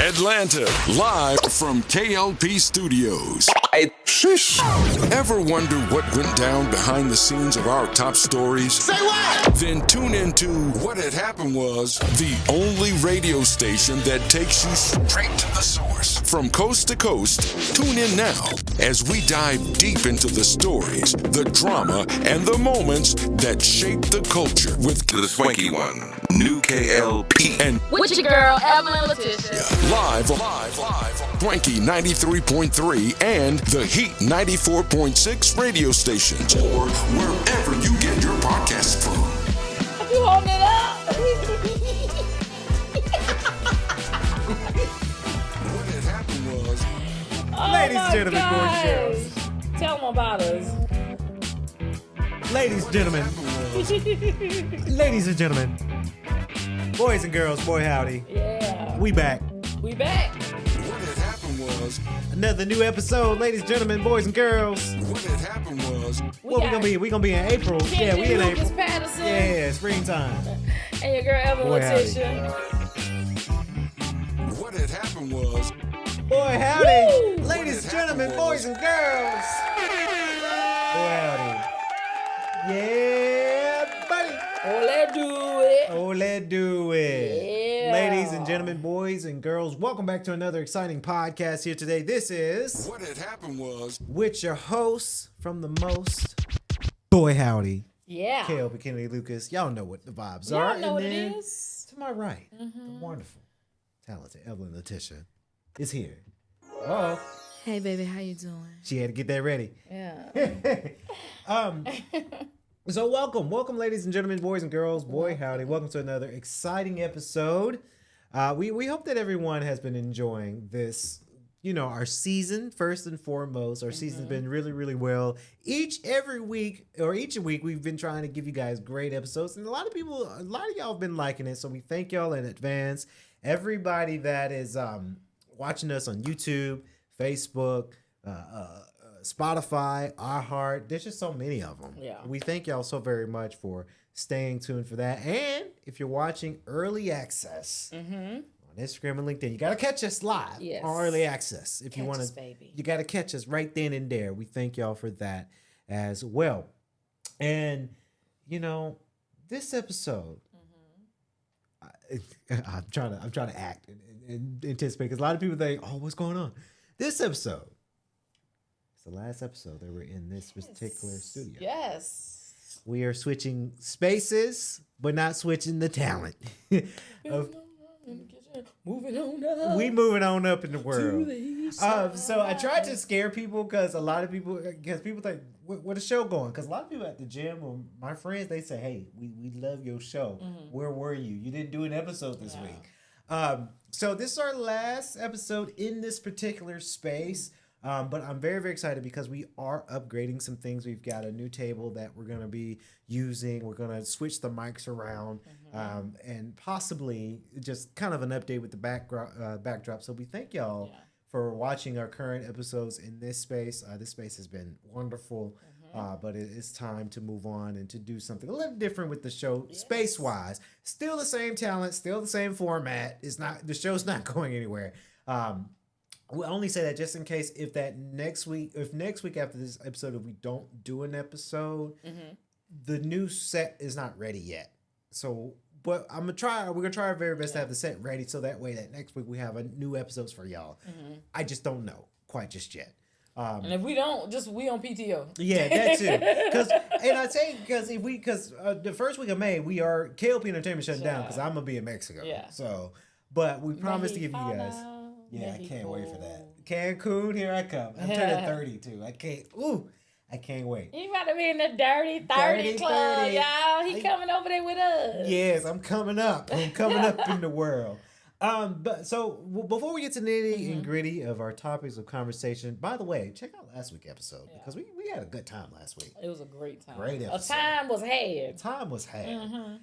Atlanta, live from K.L.P. Studios. Shush. Ever wonder what went down behind the scenes of our top stories? Say what? Then tune into What Had Happened Was, the only radio station that takes you straight to the source. From coast to coast, tune in now as we dive deep into the stories, the drama, and the moments that shape the culture with The Swanky One, new K.L.P. and with your girl, Evelyn Letitia. live, Swanky 93.3 and the Heat 94.6 radio stations, or wherever you get your podcasts from. You holding it up? What had happened was, Ladies and gentlemen, boys and girls. Tell them about us. Ladies and gentlemen, ladies and gentlemen, boys and girls, boy howdy, Yeah. we back. We back. what had happened was, Another new episode, ladies and gentlemen, boys and girls. what had happened was, What we gonna be? We gonna be in April. Yeah, we in Lucas April. Patterson. Yeah, springtime. And your girl, Evelyn Boy, howdy. Letitia. what had happened was, Boy howdy, Woo! ladies and What gentlemen, happened boys was- and girls. Boy howdy. Yeah, buddy. Oh, let's do it. Oh, let's do it. Yeah. Ladies and gentlemen, boys and girls, welcome back to another exciting podcast here today. This is what had happened was, with your hosts from the most, Boy Howdy, Yeah. K.L.P. Kennedy Lucas. Y'all know what the vibes Y'all are. know what And it then is. to my right, the wonderful, talented Evelyn Letitia is here. Oh, Hey baby, how you doing? she had to get that ready. Yeah. So welcome, ladies and gentlemen, boys and girls, boy howdy. Welcome to another exciting episode. We hope that everyone has been enjoying this, our season first and foremost. Our season's been really, really well. Each week we've been trying to give you guys great episodes, and a lot of y'all have been liking it. So we thank y'all in advance. Everybody that is watching us on YouTube, Facebook, Spotify, iHeart. There's just so many of them. Yeah. We thank y'all so very much for staying tuned for that. And if you're watching early access on Instagram and LinkedIn, you got to catch us live Yes. on early access. If you Catch want us, to, baby. you got to catch us right then and there. We thank y'all for that as well. And, this episode, I'm trying to act and anticipate, because a lot of people think, oh, what's going on? This episode, it's the last episode that we're in this particular studio. Yes. We are switching spaces, but not switching the talent. Moving on up. We moving on up in the to world. the east So I tried to scare people because people think, what is show going? Because a lot of people at the gym or my friends, they say, hey, we love your show. Where were you? You didn't do an episode this week. So this is our last episode in this particular space. But I'm very, very excited because we are upgrading some things. We've got a new table that we're going to be using. We're going to switch the mics around and possibly just kind of an update with the backdrop. So we thank y'all for watching our current episodes in this space. This space has been wonderful, but it is time to move on and to do something a little different with the show space-wise. Still the same talent, still the same format. The show's not going anywhere. We'll only say that just in case if next week after this episode, if we don't do an episode, the new set is not ready yet. So, but we're gonna try our very best to have the set ready so that way that next week we have a new episodes for y'all. I just don't know quite just yet. And if we don't, we on PTO. Yeah, that too. Because the first week of May we are K.L.P. Entertainment shutting down because I'm gonna be in Mexico. Yeah. So, but we promised to give you guys. Yeah, I can't wait for that. Cancun, here I come. I'm turning 30 too. I can't wait. You about to be in the dirty 30 club, 30. y'all. He coming over there with us. Yes, I'm coming up. I'm coming up in the world. But so before we get to nitty and gritty of our topics of conversation, by the way, check out last week's episode because we had a good time last week. It was a great time. Great episode. A time was had. Time was had.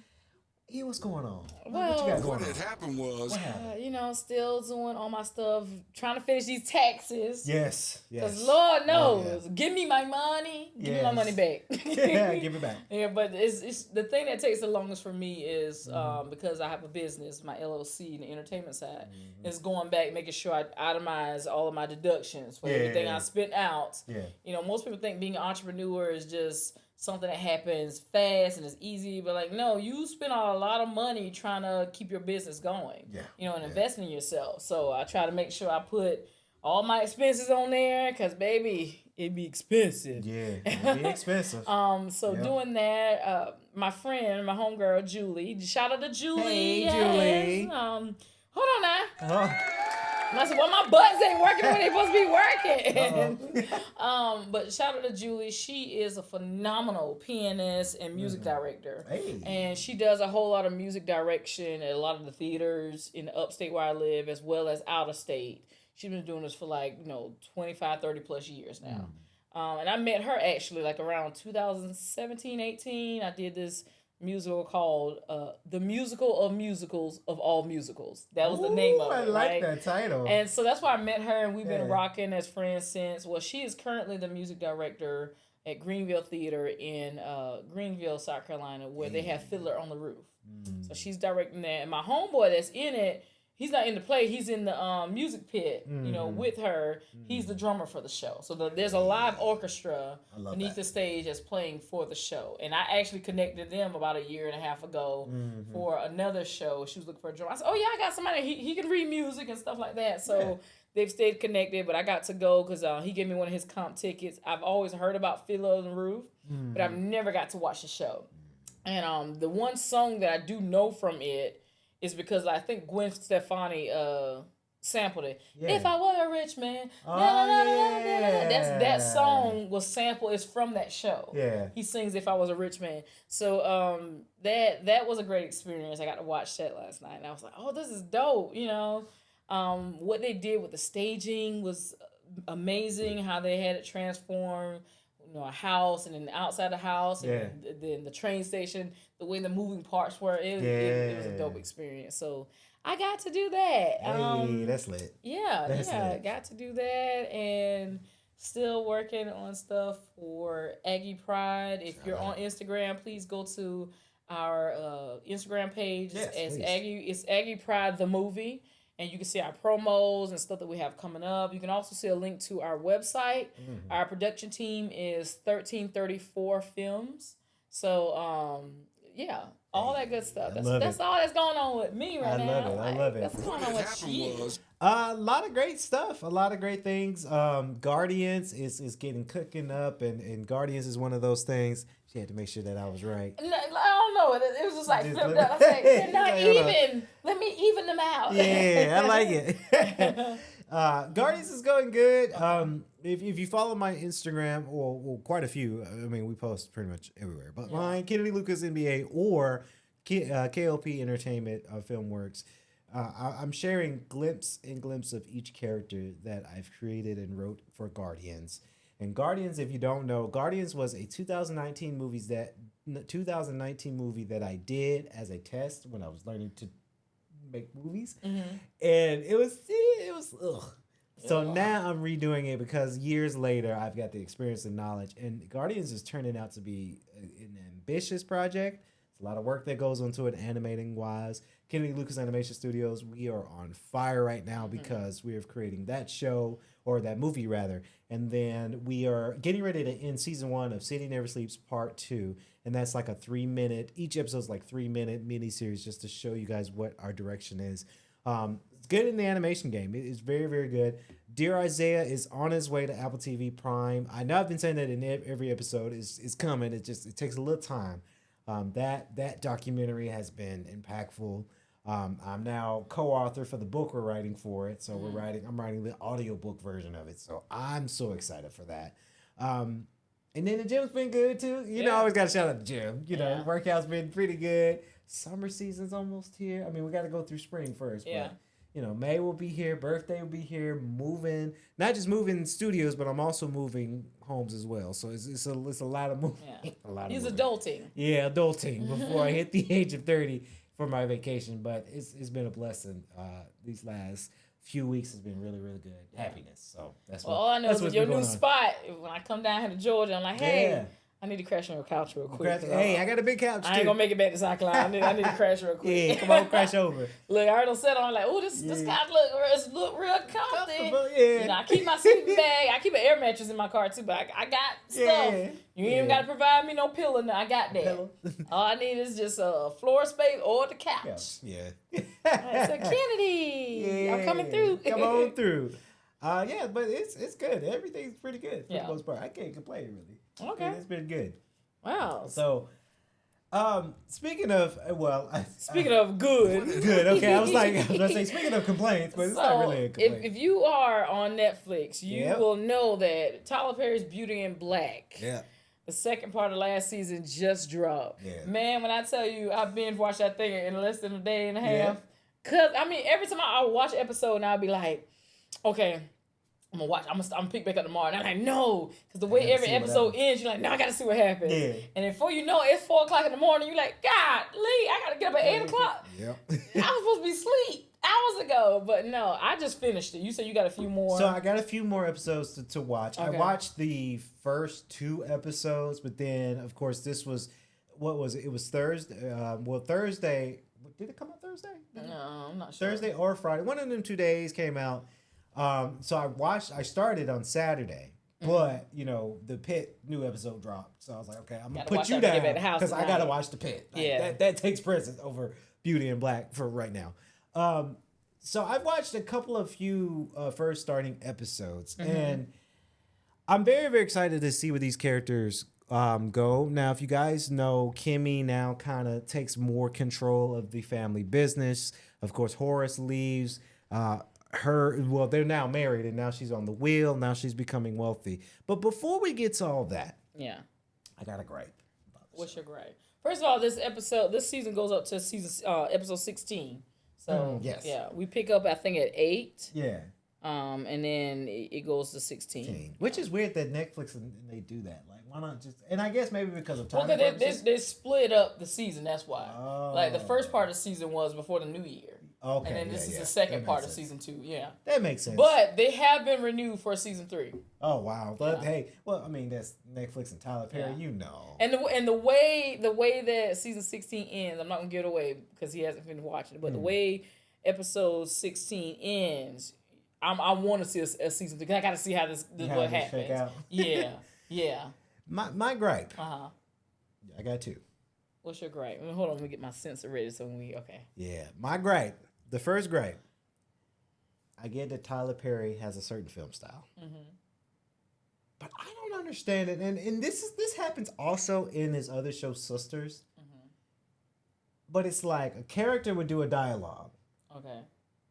What's going on? Well, what you got going What on? had happened was still doing all my stuff, trying to finish these taxes. Yes. Because Lord knows, Yeah. give me my money, give me my money back. Yeah, give it back. Yeah, but it's the thing that takes the longest for me is because I have a business, my LLC, and the entertainment side, is going back, making sure I itemize all of my deductions for everything I spent out. Yeah. Most people think being an entrepreneur is just something that happens fast and is easy, but like, no, you spend a lot of money trying to keep your business going. And invest in yourself. So I try to make sure I put all my expenses on there, because baby, it'd be expensive. Yeah, it'd be expensive. Doing that, my friend, my homegirl Julie, shout out to Julie. Hey, yes. Julie. Hold on now. Oh. I said, well, my buttons ain't working when they supposed to be working. But shout out to Julie. She is a phenomenal pianist and music director. Hey. And she does a whole lot of music direction at a lot of the theaters in the upstate where I live, as well as out of state. She's been doing this for 25, 30 plus years now. And I met her actually around 2017, 18. I did this musical called The Musical of Musicals of All Musicals. That was the name of it. I like that title. And so that's why I met her, and we've been rocking as friends since. Well, she is currently the music director at Greenville Theater in Greenville, South Carolina, where they have Fiddler on the Roof. So she's directing that. And my homeboy that's in it, he's not in the play. He's in the music pit, with her. He's the drummer for the show. So there's a live orchestra beneath the stage that's playing for the show. And I actually connected them about a year and a half ago for another show. She was looking for a drummer. I said, oh, yeah, I got somebody. He can read music and stuff like that. So they've stayed connected. But I got to go because he gave me one of his comp tickets. I've always heard about Fiddler on the Roof, but I've never got to watch the show. And the one song that I do know from it is because I think Gwen Stefani sampled it. Yeah. If I were a rich man. Yeah. That song was sampled. It's from that show. Yeah. He sings If I Was a Rich Man. So that was a great experience. I got to watch that last night. And I was like, oh, this is dope. What they did with the staging was amazing. How they had it transform. A house, and then outside the house, and then the train station, the way the moving parts were, it was a dope experience. So I got to do that. Hey, that's lit. I got to do that, and still working on stuff for Aggie Pride. If you're on Instagram, please go to our Instagram page. It's Aggie Pride the movie. And you can see our promos and stuff that we have coming up. You can also see a link to our website. Our production team is 1334 Films. So, all that good stuff. That's all that's going on with me right now. I love it. What's going on with you? A lot of great stuff. A lot of great things. Guardians is getting cooking up, and Guardians is one of those things. She had to make sure that I was right. I don't know. It was just flipped up. I was like, they're not even. Let me even them out. Yeah, I like it. Guardians is going good. If you follow my Instagram, well, quite a few. I mean, we post pretty much everywhere. But mine, Kennedy Lucas NBA or K.L.P. Entertainment Filmworks. I'm sharing glimpse of each character that I've created and wrote for Guardians. And Guardians, if you don't know, Guardians was a 2019 movie that I did as a test when I was learning to make movies, and it was ugh. So now I'm redoing it because years later I've got the experience and knowledge, and Guardians is turning out to be an ambitious project. It's a lot of work that goes into it, animating wise. Kennedy Lucas Animation Studios, we are on fire right now because we are creating that show, or that movie rather, and then we are getting ready to end season 1 of City Never Sleeps Part 2, and that's like a 3-minute, each episode's like 3-minute mini-series just to show you guys what our direction is. It's good in the animation game. It is very, very good. Dear Isaiah is on his way to Apple TV Prime. I know I've been saying that in every episode. It's coming. It takes a little time. That documentary has been impactful. I'm now co-author for the book we're writing for it. So I'm writing the audiobook version of it. So I'm so excited for that. And then the gym's been good too. I always got to shout out the gym. Workout's been pretty good. Summer season's almost here. I mean, we got to go through spring first. Yeah. But May will be here, birthday will be here, moving, not just moving studios, but I'm also moving homes as well. So it's a lot of moving. Yeah. A lot He's of moving. adulting. Yeah, adulting before I hit the age of 30 for my vacation. But it's been a blessing. These last few weeks has been really, really good. Happiness. So that's all I know is with your new on. spot, when I come down here to Georgia, I'm like, hey. Yeah. I need to crash on your couch real quick. Hey, I got a big couch. I ain't gonna make it back to South Carolina. I need to crash real quick. Yeah, come on, crash over. Look, I already said on like, oh, this couch look real comfy. Yeah. I keep my sleeping bag. I keep an air mattress in my car too, but I got stuff. Yeah. You ain't even gotta provide me no pillow. No, I got that. All I need is just a floor space or the couch. Yeah. Right, so Kennedy, I'm coming through. Come on through. Yeah, but it's good. Everything's pretty good for the most part. I can't complain really. Okay. It's been good. Wow. So, speaking of, speaking of good. Good. Okay, I was gonna say speaking of complaints, but it's not really a complaint. If you are on Netflix, you will know that Tyler Perry's Beauty in Black. Yeah. The second part of last season just dropped. Yeah. Man, when I tell you, I binge watched that thing in less than a day and a half. Cause every time I watch an episode, and I'll be like, okay, I'm gonna watch. I'm gonna pick back up tomorrow. And I'm like, no, because the way every episode ends, you're like, no, I gotta see what happens. Yeah. And before you know it, it's 4:00 in the morning. You're like, God, Lee, I gotta get up at 8:00. Yep. I was supposed to be asleep hours ago, but no, I just finished it. You said you got a few more. So I got a few more episodes to watch. Okay. I watched the first 2 episodes, but then of course this was, what was it? It was Thursday. Thursday. Did it come out Thursday? No, I'm not sure. Thursday or Friday. One of them 2 days came out. So I started on Saturday, but the Pit new episode dropped. So I was like, okay, I'm gonna put you down because I gotta watch the Pit. Like, that takes precedence over Beauty in Black for right now. So I've watched a couple of first starting episodes, and I'm very, very excited to see where these characters go. Now, if you guys know, Kimmy now kind of takes more control of the family business. Of course, Horace leaves. They're now married, and now she's on the wheel. Now she's becoming wealthy. But before we get to all that, I got a gripe. What's your gripe? First of all, this season goes up to episode 16. So we pick up I think at 8. Yeah. And then it goes to 16. Which is weird that Netflix and they do that. Like, why not just? And I guess maybe because of time. Well, they split up the season. That's why. Like the first part of the season was before the new year. Okay. And then this is the second part of season 2. Yeah. That makes sense. But they have been renewed for season 3. Oh wow! But hey, that's Netflix and Tyler Perry, And the way that season 16 ends, I'm not gonna give it away because he hasn't finished watching it. But the way episode 16 ends, I want to see a season 3 because I got to see how this what happens. Yeah. My gripe. I got 2. What's your gripe? Hold on, let me get my sensor ready so when we Yeah, my gripe. The first gripe. I get that Tyler Perry has a certain film style, but I don't understand it. And this happens also in his other show, Sisters. But it's like a character would do a dialogue,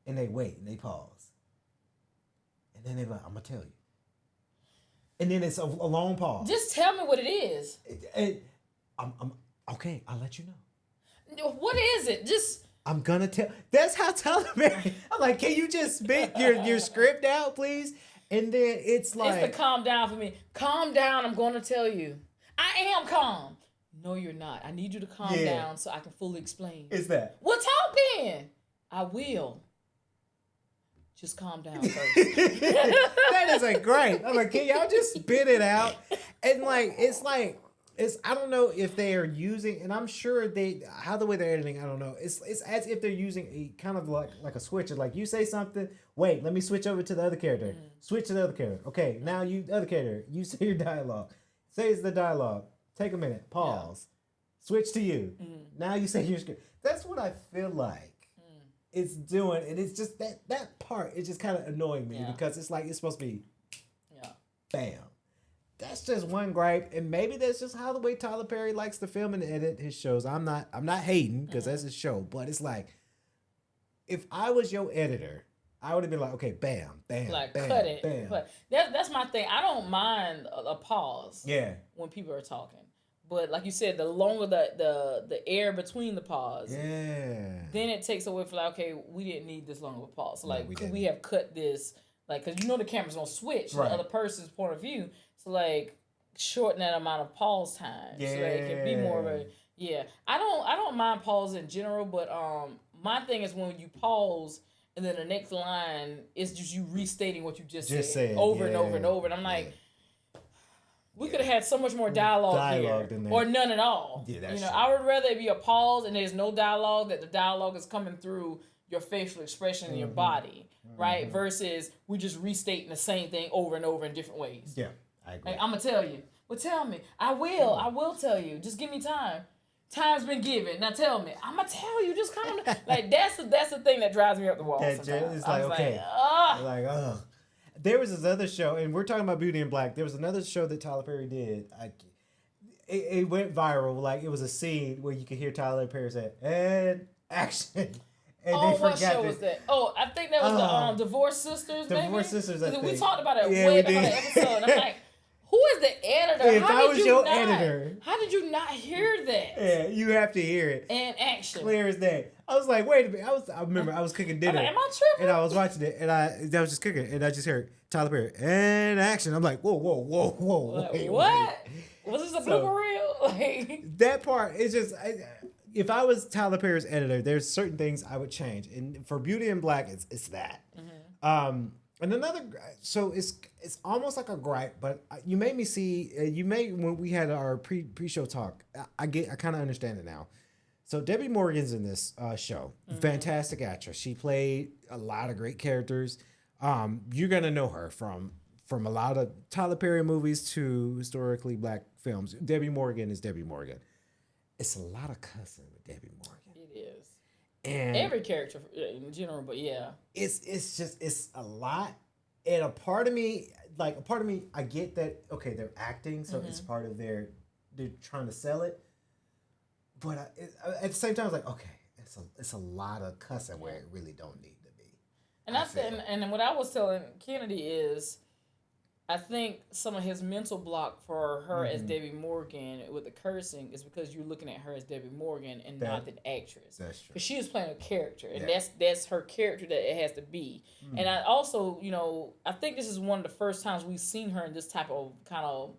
and they wait and they pause, and then they're like, "I'm gonna tell you," and then it's a long pause. Just tell me what it is. I'm okay. I'll let you know. What is it? I'm gonna tell. That's how Tyler Perry. I'm like, can you just spit your script out, please? And then it's like, it's the calm down for me. Calm down. I'm going to tell you. I am calm. No, you're not. I need you to calm down so I can fully explain. Is that? Well, talk then. I will. Just calm down first. That is like great. I'm like, can y'all just spit it out? And it's I don't know if they are using, and I'm sure how the way they're editing, I don't know. It's as if they're using a kind of like a switch. It's like you say something, wait, let me switch over to the other character. Switch to the other character. Okay, now the other character, you say your dialogue. Say the dialogue. Take a minute. Pause. Switch to you. Now you say your script. That's what I feel like it's doing, and it's just that part is just kind of annoying me because it's like it's supposed to be bam. That's just one gripe, and maybe that's just how the way Tyler Perry likes to film and edit his shows. I'm not hating because that's his show, but it's like if I was your editor, I would have been like, okay, bam, bam, like bam, cut it. bam. But that's my thing. I don't mind a pause. Yeah. When people are talking, But like you said, the longer the air between the pause, then it takes away from like, okay, we didn't need this long of a pause. So like, could we have cut this? Like, because you know the camera's gonna switch to the other person's point of view. So like, shorten that amount of pause time so that it can be more of a I don't mind pause in general, but my thing is when you pause and then the next line is just you restating what you just said over and over and over, and I'm like, we could have had so much more dialogue here, or none at all. Yeah, that's true. I would rather it be a pause and there's no dialogue, that the dialogue is coming through your facial expression and your body, right? Versus we just restating the same thing over and over in different ways. Yeah, I agree. Like, I'm gonna tell you. Well, tell me. I will tell you. Just give me time. Time's been given. Now tell me. I'm gonna tell you. Just calm down. Like that's the thing that drives me up the wall. It's like, okay. There was this other show, and we're talking about Beauty in Black. There was another show that Tyler Perry did. It went viral. Like, it was a scene where you could hear Tyler Perry say, and action. And what show was that? Oh, I think that was the Divorce Sisters, maybe? Divorce Sisters, I think. We talked about it way back on the episode, and I'm like, who is the editor? If I was your editor. How did you not hear that? Yeah, you have to hear it. And action. Clear as day. I was like, wait a minute. I remember I was cooking dinner. Am I tripping? And I was watching it, and I was just cooking, and I just heard Tyler Perry, and action. I'm like, whoa. Wait, what? Was this a blooper reel? Like, that part is just... if I was Tyler Perry's editor, there's certain things I would change. And for Beauty in Black, it's that. Mm-hmm. And another... So it's almost like a gripe, but you made me see... when we had our pre-show talk, I kind of understand it now. So Debbie Morgan's in this show. Mm-hmm. Fantastic actress. She played a lot of great characters. You're going to know her from a lot of Tyler Perry movies to historically black films. Debbie Morgan is Debbie Morgan. It's a lot of cussing with Debbie Morgan. It is. And every character in general, but yeah. It's a lot. And a part of me, I get that, okay, they're acting, so it's part of they're trying to sell it. But at the same time, I was like, okay, it's a lot of cussing where it really don't need to be. And and what I was telling Kennedy is, I think some of his mental block for her as Debbie Morgan with the cursing is because you're looking at her as Debbie Morgan and not the actress. That's true. Because she is playing a character, and that's her character that it has to be. And I also, I think this is one of the first times we've seen her in this type of kind of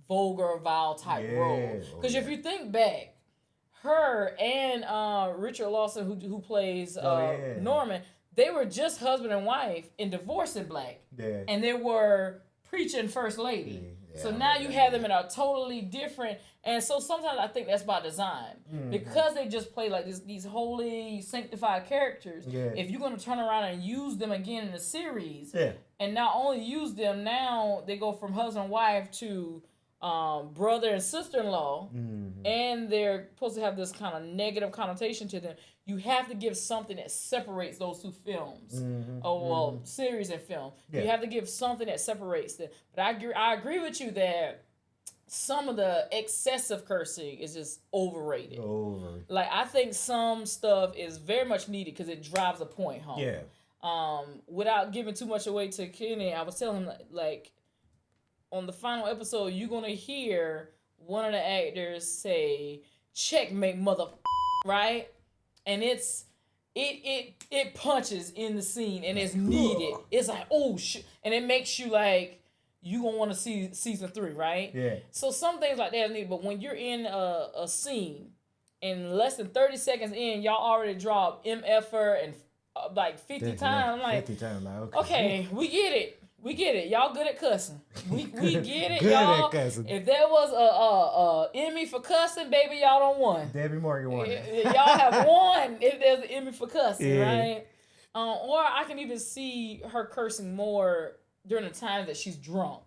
vulgar, vile type role. Because if you think back, her and Richard Lawson, who plays Norman, they were just husband and wife in Divorce in Black. Yeah. And they were preaching first lady. Yeah, so now you have them in a totally different, and so sometimes I think that's by design. Because they just play like these holy, sanctified characters. Yeah. If you're going to turn around and use them again in the series, and not only use them, now they go from husband and wife to brother and sister-in-law, and they're supposed to have this kind of negative connotation to them. You have to give something that separates those two films, series and film. Yeah. You have to give something that separates them. But I agree with you that some of the excessive cursing is just overrated. Like, I think some stuff is very much needed because it drives a point home. Yeah. Without giving too much away to Kenny, I was telling him, like, on the final episode, you're gonna hear one of the actors say, "Checkmate, mother," right? And it punches in the scene, and it's needed. It's like, oh shit, and it makes you like, you gonna want to see season 3, right? Yeah. So some things like that are needed, but when you're in a scene, and less than 30 seconds in, y'all already dropped MFer and like 50 times. I'm like, 50 times, like, okay, we get it. We get it. Y'all good at cussing. We get it, y'all. If there was a Emmy for cussing, baby, y'all don't won. Debbie Morgan won. Y'all have won if there's an Emmy for cussing, right? Or I can even see her cursing more during the times that she's drunk.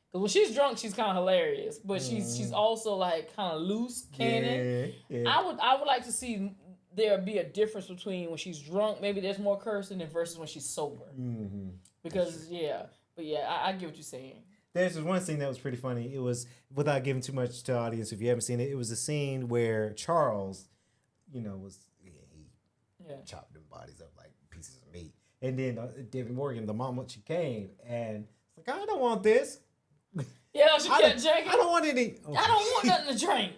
Because when she's drunk, she's kind of hilarious, but she's also like kind of loose cannon. Yeah. I would like to see there be a difference between when she's drunk. Maybe there's more cursing than versus when she's sober. Because But I get what you're saying. There's this one scene that was pretty funny. It was, without giving too much to the audience, if you haven't seen it, it was a scene where Charles, he chopped them bodies up like pieces of meat. And then Debbie Morgan, the mom, she came, and it's like, I don't want this. Yeah, she kept drinking. I don't want any. Okay. I don't want nothing to drink.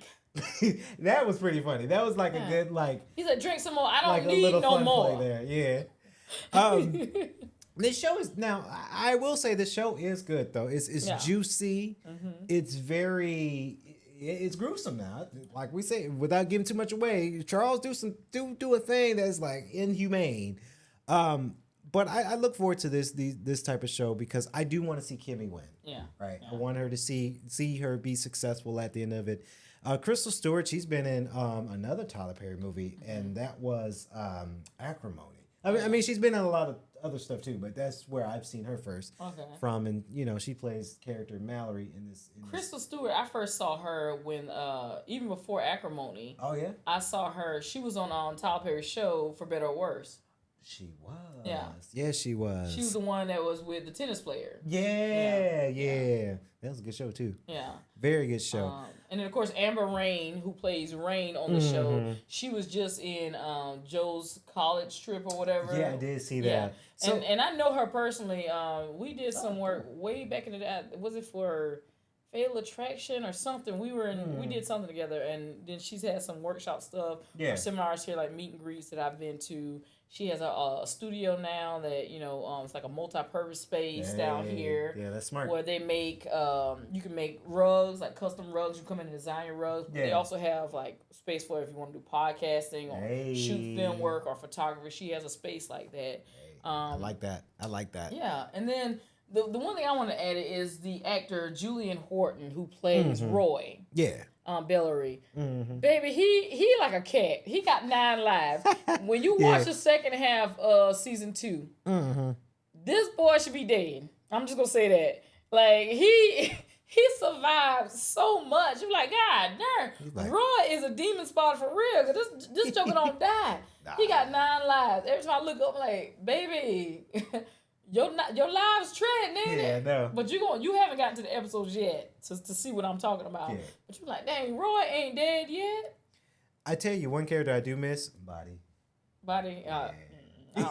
That was pretty funny. That was like a good He said, "Drink some more. I don't like need a little no fun more." play there. Yeah. This show is now. I will say the show is good though. It's juicy. It's very. It's gruesome now. Like we say, without giving too much away, Charles do a thing that's like inhumane. But I look forward to this type of show because I do want to see Kimmy win. Yeah. Right. Yeah. I want her to see her be successful at the end of it. Crystal Stewart, she's been in another Tyler Perry movie, and that was Acrimony. I mean, she's been in a lot of other stuff too, but that's where I've seen her first from, and she plays character Mallory in this. Crystal Stewart, I first saw her when even before Acrimony. Oh yeah, I saw her. She was on Tyler Perry's show For Better or Worse. She was. Yeah, she was. She was the one that was with the tennis player. Yeah. That was a good show too. Yeah. Very good show. And then of course Amber Rain, who plays Rain on the show, she was just in Joe's college trip or whatever. Yeah, I did see that. Yeah. So, and I know her personally. We did some work way back in the day. Was it for Fatal Attraction or something? We did something together, and then she's had some workshop stuff, or seminars here, like meet and greets that I've been to. She has a studio now that it's like a multi-purpose space down here. Yeah, that's smart. Where they make you can make rugs, like custom rugs. You come in and design your rugs. But they also have like space for if you want to do podcasting or shoot film work or photography. She has a space like that. I like that. Yeah, and then the one thing I want to add is the actor Julian Horton who plays Roy. Yeah. Bellary. Baby, he like a cat. He got 9 lives. When you watch the second half of season 2, this boy should be dead. I'm just gonna say that. Like he survived so much. You're like, God damn, Roy is a demon spotter for real. Cause this joker don't die. He got 9 lives. Every time I look up, I'm like, baby. Your lives tread, nigga. Yeah, no. But you haven't gotten to the episodes yet to see what I'm talking about. Yeah. But you're like, dang, Roy ain't dead yet. I tell you, one character I do miss, Body.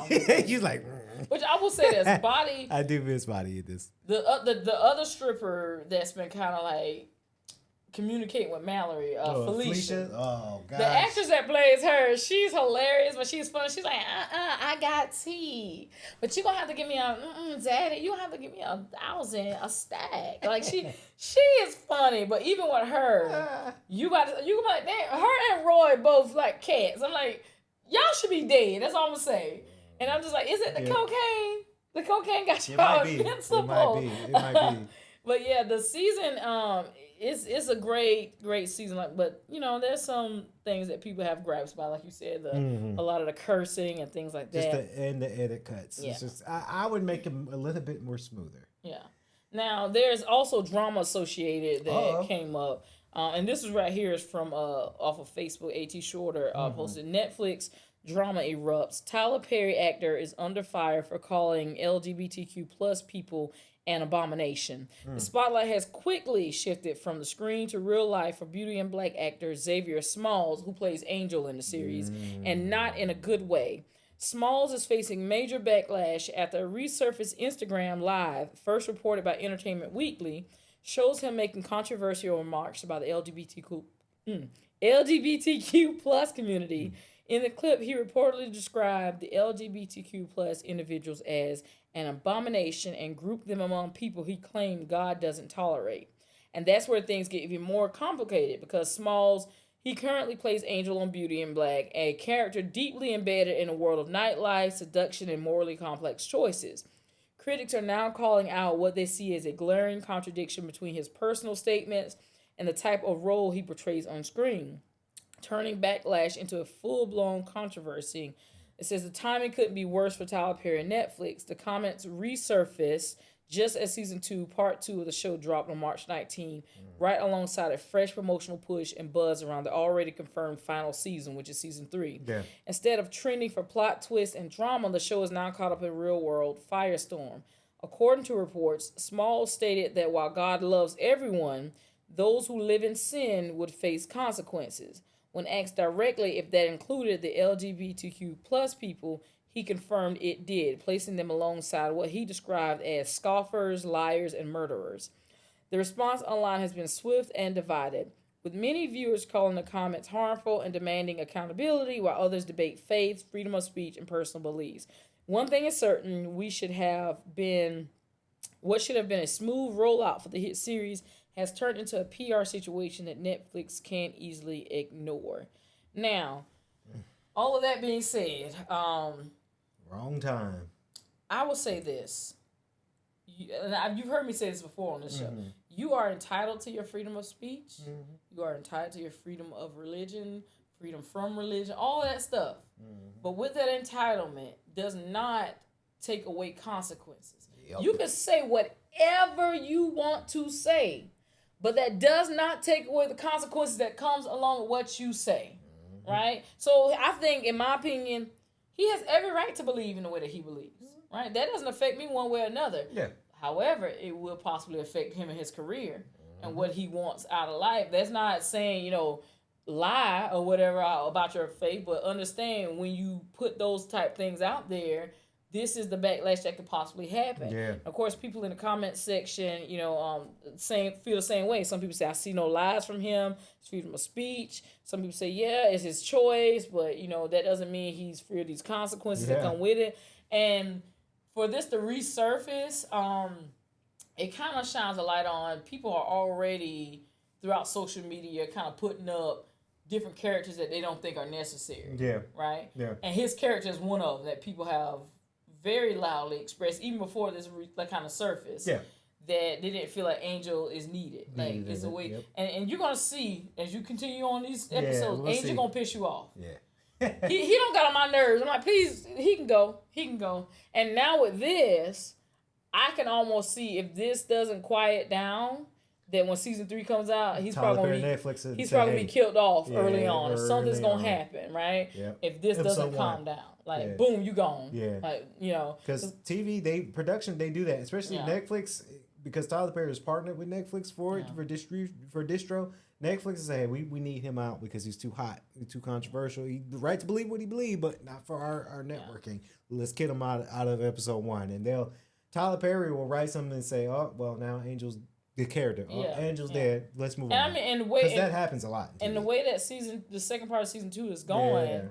He's like. Which I will say this, Body. I do miss Body in this. The other stripper that's been kind of like communicating with Mallory, Felicia. Oh, God. The actress that plays her, she's hilarious, but she's funny. She's like, I got tea. But you gonna have to give me daddy, you gonna have to give me 1,000 a stack. Like she is funny, but even with her, you can be like, damn, her and Roy both like cats. I'm like, y'all should be dead. That's all I'm gonna say. And I'm just like, is it the cocaine? The cocaine got y'all invincible. It might be. But yeah, the season it's a great season. Like, but there's some things that people have gripes about, like you said, a lot of the cursing and things like that. And the edit cuts. Yeah. It's just I would make them a little bit more smoother. Yeah. Now there's also drama associated that came up, and this is right here is from off of Facebook. At Shorter posted Netflix. Drama erupts. Tyler Perry actor is under fire for calling LGBTQ plus people an abomination. The spotlight has quickly shifted from the screen to real life for Beauty and Black actor Xavier Smalls, who plays Angel in the series, and not in a good way. Smalls is facing major backlash after a resurfaced Instagram live, first reported by Entertainment Weekly, shows him making controversial remarks about the LGBTQ plus community. In the clip, he reportedly described the LGBTQ plus individuals as an abomination and grouped them among people he claimed God doesn't tolerate. And that's where things get even more complicated because Smalls, he currently plays Angel on Beauty and Black, a character deeply embedded in a world of nightlife, seduction, and morally complex choices. Critics are now calling out what they see as a glaring contradiction between his personal statements and the type of role he portrays on screen, turning backlash into a full-blown controversy. It says the timing couldn't be worse for Tyler Perry and Netflix. The comments resurfaced just as season 2, part 2 of the show dropped on March 19, right alongside a fresh promotional push and buzz around the already confirmed final season, which is season 3. Yeah. Instead of trending for plot twists and drama, the show is now caught up in real-world firestorm. According to reports, Smalls stated that while God loves everyone, those who live in sin would face consequences. When asked directly if that included the LGBTQ plus people, he confirmed it did, placing them alongside what he described as scoffers, liars, and murderers. The response online has been swift and divided, with many viewers calling the comments harmful and demanding accountability, while others debate faith, freedom of speech, and personal beliefs. One thing is certain, what should have been a smooth rollout for the hit series has turned into a PR situation that Netflix can't easily ignore. Now, all of that being said, wrong time. I will say this. You've heard me say this before on this show. You are entitled to your freedom of speech. You are entitled to your freedom of religion, freedom from religion, all that stuff. But with that entitlement does not take away consequences. Yep. You can say whatever you want to say, but that does not take away the consequences that comes along with what you say, right? So I think, in my opinion, he has every right to believe in the way that he believes, right? That doesn't affect me one way or another. Yeah. However, it will possibly affect him and his career and what he wants out of life. That's not saying, lie or whatever about your faith, but understand when you put those type things out there, this is the backlash that could possibly happen. Yeah. Of course, people in the comment section, feel the same way. Some people say, I see no lies from him. It's freedom of speech. Some people say, yeah, it's his choice, but, that doesn't mean he's free of these consequences that come with it. And for this to resurface, it kind of shines a light on people are already, throughout social media, kind of putting up different characters that they don't think are necessary. Yeah. Right? Yeah. And his character is one of them that people have very loudly expressed, even before this kind of surface, that they didn't feel like Angel is needed. Like, it's a way. Yep. And you're going to see, as you continue on these episodes, Angel going to piss you off. Yeah. he don't got on my nerves. I'm like, please, he can go. And now with this, I can almost see if this doesn't quiet down, that when season 3 comes out, he's probably going to be killed off early on. Something's going to happen, right? Yep. If this doesn't calm down. Like, boom, you gone. Yeah. Like, because TV, they do that, especially Netflix, because Tyler Perry is partnered with Netflix for distro. Netflix is saying, hey, we need him out because he's too hot, he's too controversial. He's the right to believe what he believes, but not for our networking. Let's get him out of episode 1. And Tyler Perry will write something and say, oh, well, now Angel's the character. Oh, Angel's dead. Let's move on. Because that happens a lot. And the way that the second part of season 2 is going,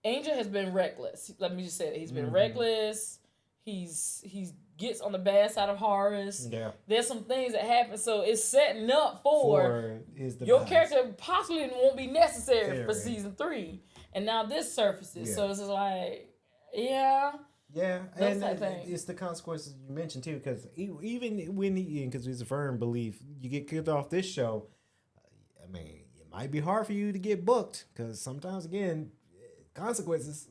Angel has been reckless. Let me just say that. He's been reckless. He's gets on the bad side of Horace. Yeah. There's some things that happen. So it's setting up for your character possibly won't be necessary for season 3. And now this surfaces. Yeah. So it's just like, yeah, and it's the consequences you mentioned too, because even because it's a firm belief, you get kicked off this show, it might be hard for you to get booked, because sometimes, again, consequences,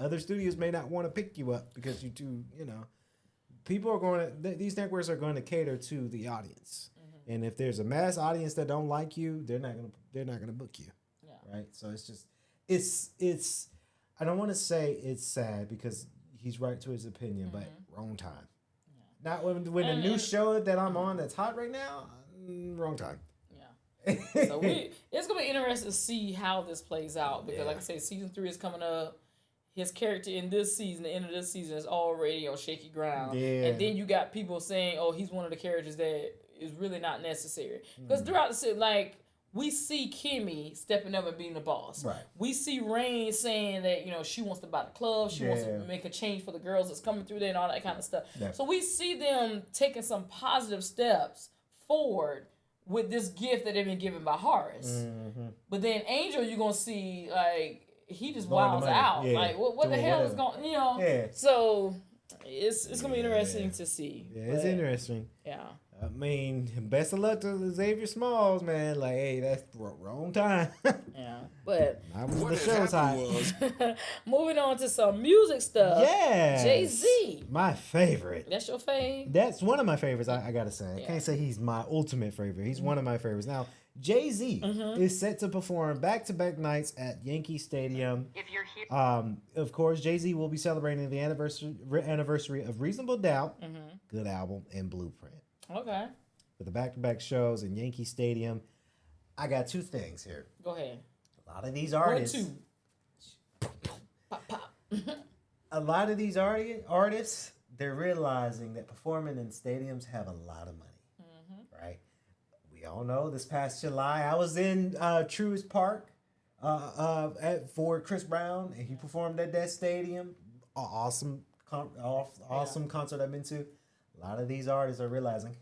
other studios may not want to pick you up because you too, people are going to, these networks are going to cater to the audience. And if there's a mass audience that don't like you, they're not going to book you. Yeah. Right? So it's I don't want to say it's sad, because he's right to his opinion, but wrong time. Yeah. Not when a new show that I'm on that's hot right now, wrong time. Yeah. So it's going to be interesting to see how this plays out, because like I said, season 3 is coming up. His character in this season, the end of this season, is already on shaky ground. Yeah. And then you got people saying, oh, he's one of the characters that is really not necessary. Because throughout the season, we see Kimmy stepping up and being the boss. Right. We see Rain saying that, she wants to buy the club. She wants to make a change for the girls that's coming through there and all that kind of stuff. Yeah. So we see them taking some positive steps forward with this gift that they've been given by Horace. Mm-hmm. But then Angel, you're going to see, he just wilds out. Yeah. What the hell is going, Yeah. So it's going to be interesting to see. Yeah, it's interesting. Yeah. Best of luck to Xavier Smalls, man. Hey, that's wrong time. Yeah, but what the show's hot. Was moving on to some music stuff. Yeah, Jay-Z, my favorite. That's your fave? That's one of my favorites. I gotta say, I can't say he's my ultimate favorite. He's one of my favorites. Now, Jay-Z is set to perform back-to-back nights at Yankee Stadium. If you're here, of course, Jay-Z will be celebrating the anniversary of Reasonable Doubt, good album, and Blueprint. Okay. For the back-to-back shows in Yankee Stadium. I got 2 things here. Go ahead. A lot of these artists. 1, 2. Pop, pop. A lot of these artists, they're realizing that performing in stadiums have a lot of money. y'all know this past July I was in Truist Park for Chris Brown, and he performed at that stadium. Awesome concert I've been to. A lot of these artists are realizing,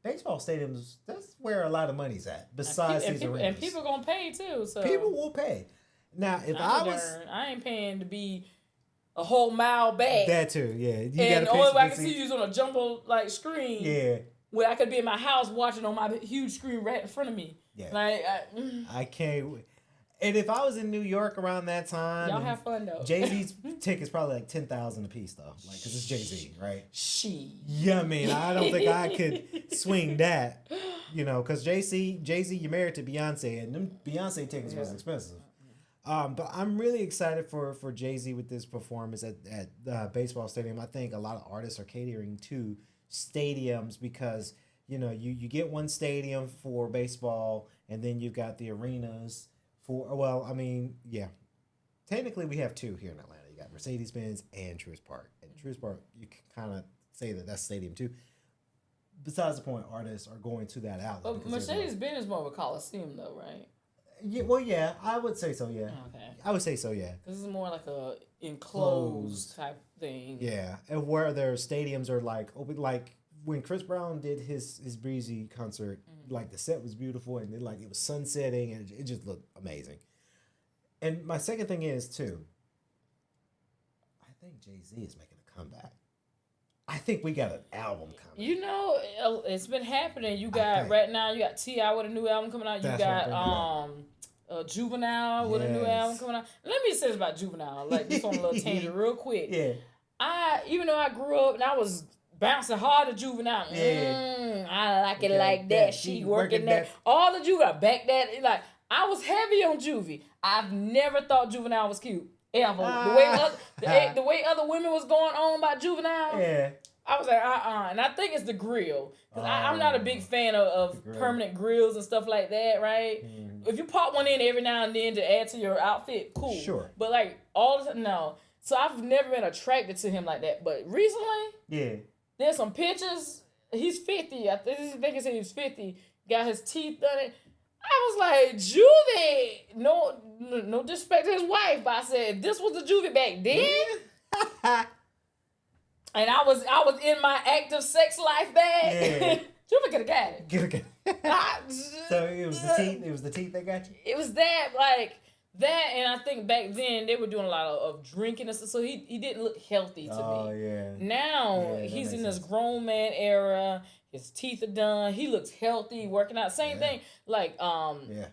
baseball stadiums, that's where a lot of money's at. Besides these arenas, and people gonna pay too. So people will pay. Now, if I ain't paying to be a whole mile back. That too, yeah. And the only way I can see you is on a jumbo screen. Yeah. Where I could be in my house watching on my huge screen right in front of me. Yeah. Like I can't. And if I was in New York around that time, y'all have fun though. Jay-Z's ticket's probably like $10,000 a piece though, like because it's Jay-Z, right? Yeah, I mean, I don't think I could swing that, because Jay-Z, you're married to Beyonce, and them Beyonce tickets was expensive. But I'm really excited for Jay-Z with this performance at baseball stadium. I think a lot of artists are catering to stadiums because you get one stadium for baseball, and then you've got the arenas for technically we have two here in Atlanta. You got Mercedes-Benz and Truist Park, and Truist Park you can kind of say that's stadium too. Besides the point, artists are going to that outlet. But Mercedes-Benz is more of a coliseum though, right? Yeah, well, yeah, I would say so. Yeah, okay, I would say so. Yeah, this is more like a enclosed type thing. Yeah, and where their stadiums are like open, like when Chris Brown did his Breezy concert, like the set was beautiful and then like it was sunsetting and it just looked amazing. And my second thing is too, I think Jay-Z is making a comeback. I think we got an album coming. It's been happening. You got right now. You got T.I. with a new album coming out. You got Juvenile with a new album coming out. Let me say this about Juvenile, like just on a little tangent, real quick. Yeah. Even though I grew up and I was bouncing hard to Juvenile. Yeah. I like it like that. She working that. All the Juvenile back that. Like I was heavy on Juvie. I've never thought Juvenile was cute. Ever. The way other women was going on about Juvenile. Yeah. I was like, and I think it's the grill. Because I'm not a big fan of permanent grills and stuff like that, right? If you pop one in every now and then to add to your outfit, cool. Sure. But like all the time, no. So I've never been attracted to him like that. But recently, there's some pictures. He's 50. I think he said he was 50. Got his teeth done it. I was like, Juvie. No disrespect to his wife, but I said, this was the Juvie back then. And I was in my active sex life bag. Yeah. Juvie could have got it. So it was the teeth. It was the teeth that got you. It was that, and I think back then they were doing a lot of drinking and stuff, so he didn't look healthy to me. Oh yeah. Now he's in this grown man era. His teeth are done. He looks healthy, working out. Same thing. Like,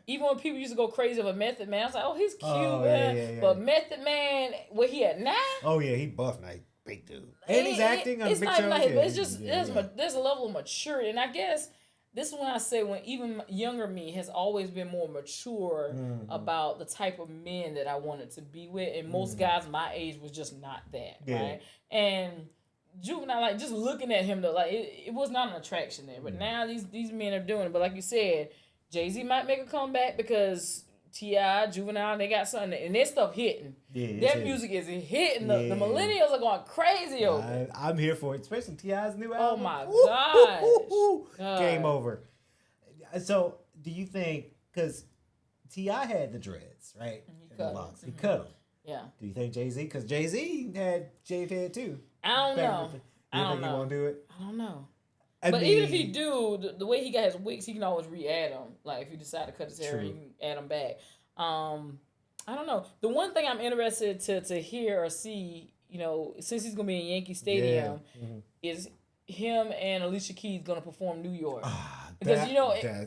even when people used to go crazy over Method Man, I was like, oh, he's cute, man. Yeah. But Method Man, where he at now? Oh yeah, he buff now. Big dude. And he's acting on Big Show. But it's just there's a level of maturity, and I guess this is when I say when even younger me has always been more mature about the type of men that I wanted to be with, and most guys my age was just not that, right? And Juvenile, like just looking at him though, like it was not an attraction there. But now these men are doing it. But like you said, Jay-Z might make a comeback because T.I., Juvenile, they got something, and their stuff hitting. Their music is hitting. The millennials are going crazy over it. I'm here for it, especially T.I.'s new album. Oh my gosh. Game over. So, do you think, because T.I. had the dreads, right? He cut them. He cut them. Yeah. Do you think Jay-Z, because Jay-Z had shaved head too. I don't know. You think he won't do it? I don't know. But even if he do, the way he got his wigs, he can always re-add them. Like, if he decide to cut his hair, he can add them back. I don't know. The one thing I'm interested to hear or see, since he's going to be in Yankee Stadium, is him and Alicia Keys going to perform New York. Because,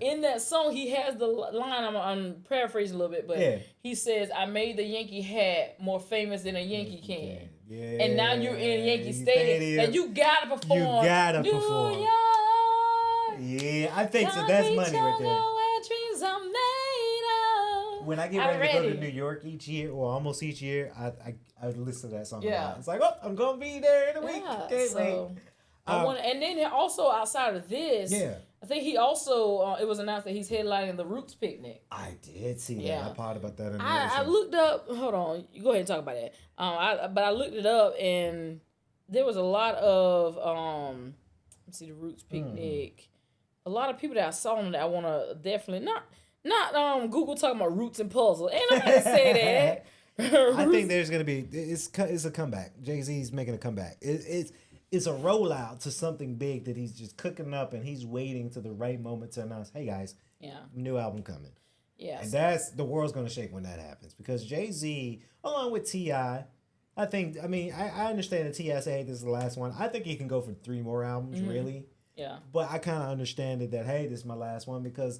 in that song, he has the line, I'm paraphrasing a little bit, but he says, I made the Yankee hat more famous than a Yankee can. Yeah, and now you're in Yankee Stadium, and you gotta perform. New York. Yeah, I think so. That's money right there. Dreams are made of. When I get ready to go to New York each year, or almost each year, I listen to that song a lot. It's like, I'm gonna be there in a week. Can't wait. And then also outside of this, I think he also it was announced that he's headlining the Roots picnic. I did see that. I pod about that. I looked up. Hold on, you go ahead and talk about that. But I looked it up, and there was a lot of let's see, the Roots picnic. a lot of people that I saw on that I want to definitely not Google talking about roots and puzzle. Ain't nobody say that. I think there's gonna be it's a comeback. Jay-Z's making a comeback. It's a rollout to something big that he's just cooking up, and he's waiting to the right moment to announce, "Hey guys, new album coming." Yeah, and that's the world's gonna shake when that happens because Jay-Z, along with T.I., I think. I mean, I understand that T.I. said, "Hey, this is the last one." I think he can go for 3 more albums, really. Yeah, but I kind of understand it that hey, this is my last one because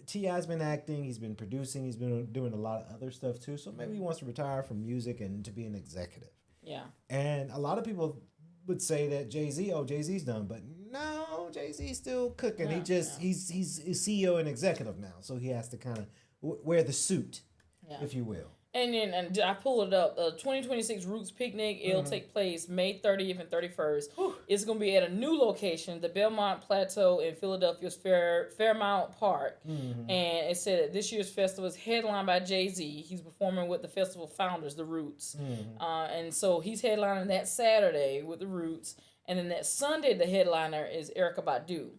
T.I.'s been acting, he's been producing, he's been doing a lot of other stuff too. So maybe he wants to retire from music and to be an executive. Yeah. And a lot of people would say that Jay-Z's done, but no, Jay-Z's still cooking. He's CEO and executive now, so he has to kind of wear the suit, if you will. And I pulled it up. 2026 Roots Picnic. It'll take place May 30th and 31st. It's going to be at a new location, the Belmont Plateau in Philadelphia's Fairmount Park. And it said that this year's festival is headlined by Jay-Z. He's performing with the festival founders, the Roots. And so he's headlining that Saturday with the Roots. And then that Sunday, the headliner is Erykah Badu.